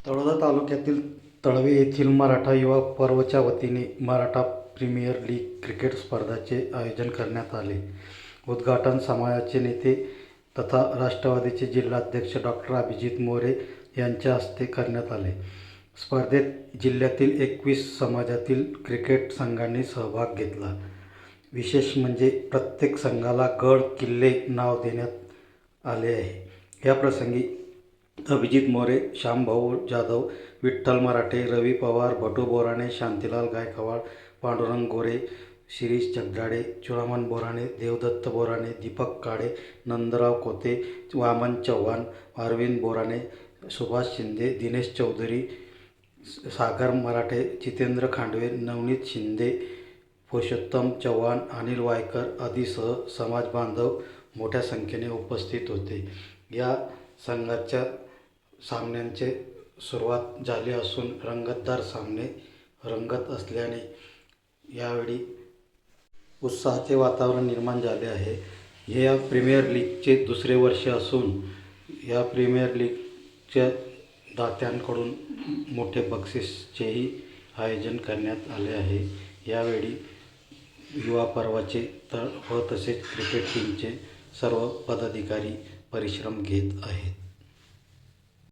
तळोदा तालुक्यातील तळवे येथील मराठा युवा पर्वच्या वतीने मराठा प्रीमियर लीग क्रिकेट स्पर्धाचे आयोजन करण्यात आले. उद्घाटन समाजाचे नेते तथा राष्ट्रवादीचे जिल्हाध्यक्ष डॉक्टर अभिजित मोरे यांच्या हस्ते करण्यात आले. स्पर्धेत जिल्ह्यातील 21 समाजातील क्रिकेट संघांनी सहभाग घेतला. विशेष म्हणजे प्रत्येक संघाला गड किल्ले नाव देण्यात आले आहे. याप्रसंगी अभिजित मोरे, श्यामभाऊ जाधव, विठ्ठल मराठे, रवी पवार, भटू बोराणे, शांतीलाल गायकवाड, पांडुरंग गोरे, शिरीष जगदाळे, चुडामन बोराणे, देवदत्त बोराणे, दीपक काळे, नंदराव कोते, वामन चव्हाण, अरविंद बोराणे, सुभाष शिंदे, दिनेश चौधरी, सागर मराठे, जितेंद्र खांडवे, नवनीत शिंदे, पुरुषोत्तम चव्हाण, अनिल वायकर आदीसह समाज बांधव मोठ्या संख्येने उपस्थित होते. या संघाच्या सामन्यांचे सुरुवात झाली असून रंगतदार सामने रंगत असल्याने यावेळी उत्साहाचे वातावरण निर्माण झाले आहे. हे या प्रीमियर लीगचे दुसरे वर्ष असून या प्रीमियर लीगच्या दात्यांकडून मोठे बक्षीसचेही आयोजन करण्यात आले आहे. यावेळी युवा पर्वाचे व तसेच क्रिकेट टीमचे सर्व पदाधिकारी परिश्रम घेत आहेत.